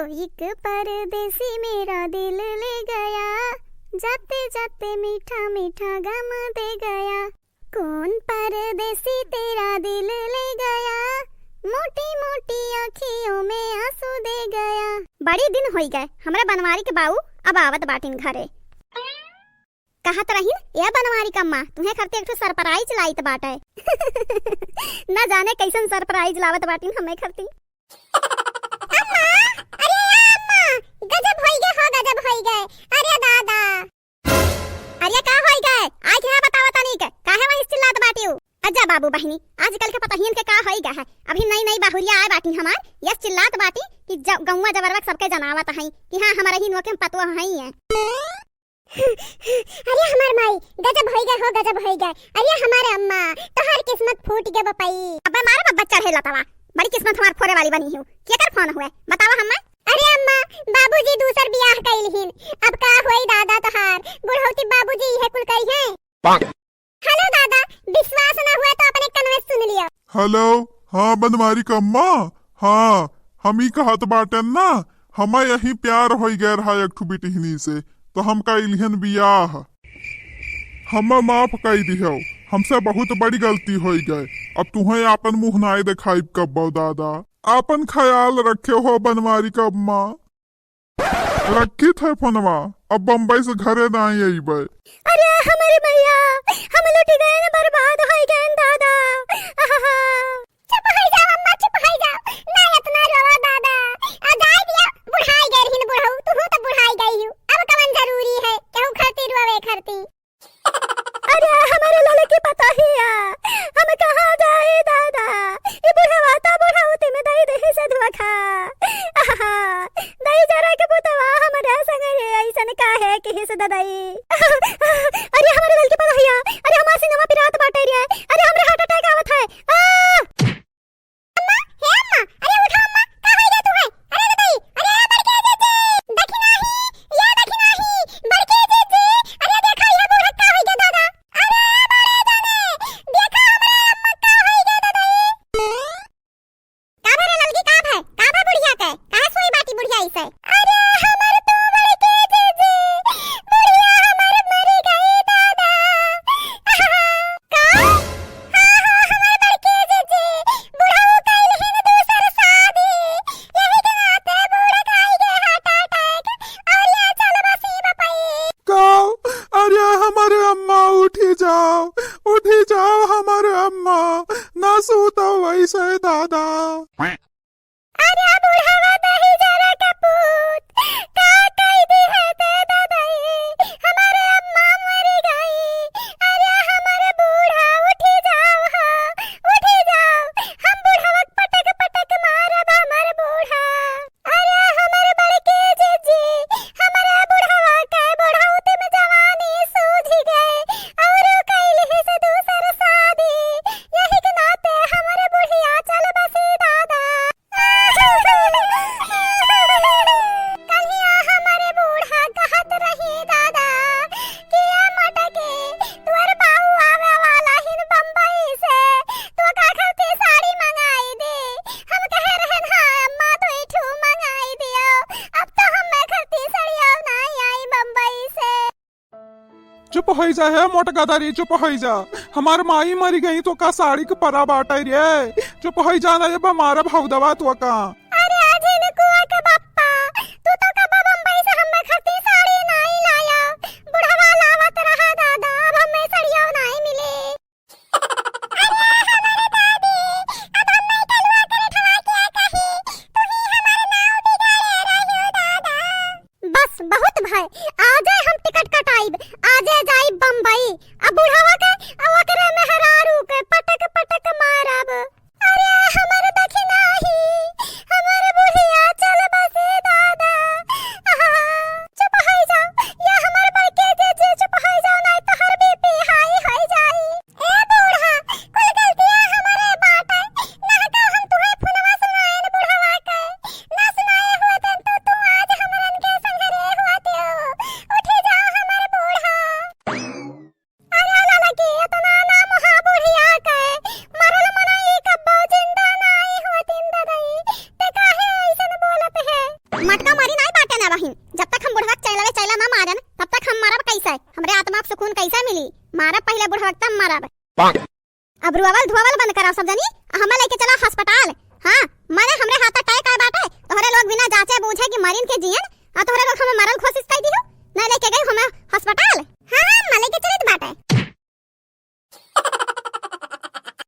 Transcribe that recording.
एक परदेसी मेरा दिल ले गया, जाते जाते मीठा मीठा गम दे गया। कौन परदेसी तेरा दिल ले गया, मोटी मोटी आँखियों में आंसू दे गया। बड़ी दिन होई गए हमरा बनवारी के बाऊ अब आवत बाटिन घरे। कहत रहीन ये बनवारी कम्मा तुम्हें करते एक सरप्राइज लाइत बाटे। न जाने कैसन सरप्राइज लावत बाटिन हमें करती। अम्मा, अरे अम्मा, गजब होई गए हो, गजब होई गए। अरे दादा, अरे का होई गए आज ना बतावा तनी के काहे वही चिल्लात बाटियो। अज्जा बाबू बहिनी आजकल के पता हिन के का होई गए है। अभी नई नई बाहुरिया आए बाटी हमार यस चिल्लात बाटी कि गौवा जबरवक सबके जनावत हई कि हां हमारा हिन वके पतवा हई है। अरे हमार माई गजब होई गए हो, गजब होई गए। अरे हमारे अम्मा तोहार किस्मत फूट गए बपई। अबे मारे बच्चा ढेला तवा बड़ी किस्मत हमार फोरे वाली बनी हूं। केकर फोन हुए बतावा हम्मा। अरे अम्मा बाबूजी दूसर बियाह कइलहिन, अब का होई दादा तोहार बुढ़ौती बाबूजी इहे कुल कही है। हेलो दादा, विश्वास ना हुआ तो अपने कन्वे सुन लियो। हेलो, हाँ बनवारी का अम्मा, हाँ हम ही कहत बाटन ना, हमें यही प्यार हो गए रहा एक ठू बिटिहनी से तो हम कइलहन बियाह। हमें माफ कई दिहो, हमसे बहुत बड़ी गलती हो गए। अब तुम्हें आपन मुँह नाई दिखाई कब दादा। आपन ख्याल रखे हो बनवारी का अम्मा। रखी थे फोनवा, अब बम्बई से घरे ना अइबे। अरे हमारे भैया हम लुट गए न, बर्बाद हो गए दादा। चुप हो जाओ अम्मा, चुप हो जाओ, ना इतना रोवा दादा। आ जाई दिया बुढ़ाई गए रहिन बुढ़ऊ, तू तो बुढ़ाई गई हूं, अब कवन जरूरी है केहू खरती रोवे खरती। अरे हमारे लाले की पता ही है हम कहां जाए दादा। ये बुढ़वा ता बुढ़ाउती में दही दही से धुआ खा। दही जरा के पुतवा हमारे संग रे ऐसन काहे कि से ददाई। अरे हमारे लाल की पता ही है, अरे हमार सिंगमा पिरात बाटे रे। अरे हमरे हार्ट अटैक आवत है। अम्मा हे अम्मा, अरे उठा अम्मा, का हो गया तुम्हें? अरे ददाई, अरे बड़के जीजी देखी नाही, ये देखी नाही बड़के जीजी। अरे देखा ये बूढ़ा का हो गया दादा। अरे बड़े जाने देखा हमरे अम्मा का हो गया ददाई। का भरे ललगी का भै बुढ़िया के काहे सोई बाटी बुढ़िया इसे। अरे हमर तो बड़के जीजी बुढ़िया हमर मर गई दादा। का हमर बड़के जीजी बुढ़ऊ कइलहिन दूसर शादी, यही के नाते बूढ़ा खाई गए हार्ट अटैक और ये चल बसी बपई। कहो, अरे हमारे अम्मा उठी जाओ हमारे अम्मा, ना सोता वैसे दादा। अरे बुढ़ावा दही जरा कपूत का कई दी है ते दादाई, हमारे अम्मा मर गई। अरे हमारे बूढ़ा उठी जाओ, हाँ उठी जाओ, हम बुढ़ावा पटक पटक मारब हमारे बूढ़ा। अरे हमारे बड़के जीजी हमारे बुढ़ावा के बुढ़ाउती में जवानी सूझ गए और कइलहि से दूसर शादी, यही के नाते हमारे बुढ़िया चल बसी दादा। कलिया हमारे बूढ़ा कहत रही दादा कि मटके तोर बाऊ आवे वाला हिन बम्बई से, तो का खातिर साड़ी मंगाई दे। हम कहे रहे हां अम्मा तो इठू मंगाई दियो, अब तो हम मैं खातिर साड़िया नहीं आई बम्बई से। चुप हो जा है मोटका दारी, चुप हो जा। हमार माई मरी गई तो का साड़ी के परा बाटे रे। चुप हो जा ना, ये बमारा भौदवा तो का। अरे आज इनकुआ के बाप्पा तू तो कब बम्बई से हम खातिर साड़ी नहीं लाया, बुढ़वा लावत रहा दादा, अब हमें साड़िया नहीं मिले। अरे हमारे दादी अब हमें कलवा करे ठवा क्या कही, तू ही हमारे नाव बिगाड़े रही हो दादा। बस बहुत भाई, आज हम टिकट कटाइब, आज जाई बम्बई। अब बुढ़वा के अब ओकरे मेहरारू के पटक पटक मारब। अरे हमारे दखिना ही हमारे बुढ़िया चल बसे दादा। चुप हो जाओ, ये हमारे बड़के जीजी चुप हो जाओ, नहीं तो हर बीपी हाई हो जाई। ए बूढ़ा कुल गलतियां हमारे बाटे, ना का हम तुम्हें फोनवा सुनाए न बुढ़वा के, ना सुनाए हुए तो तू आज हमरन के संग रे हुआते हो। मटका मारी नहीं बाटे ना बहिन, जब तक हम बुढ़वा चैला चैला ना मारन तब तक हम मारब कैसे? हमरे आत्मा को सुकून कैसे मिली? मारब पहले बुढ़वा तब मारब। अब रुआवल धुआवल बंद कराओ सब जनी, हमें लेके चला अस्पताल।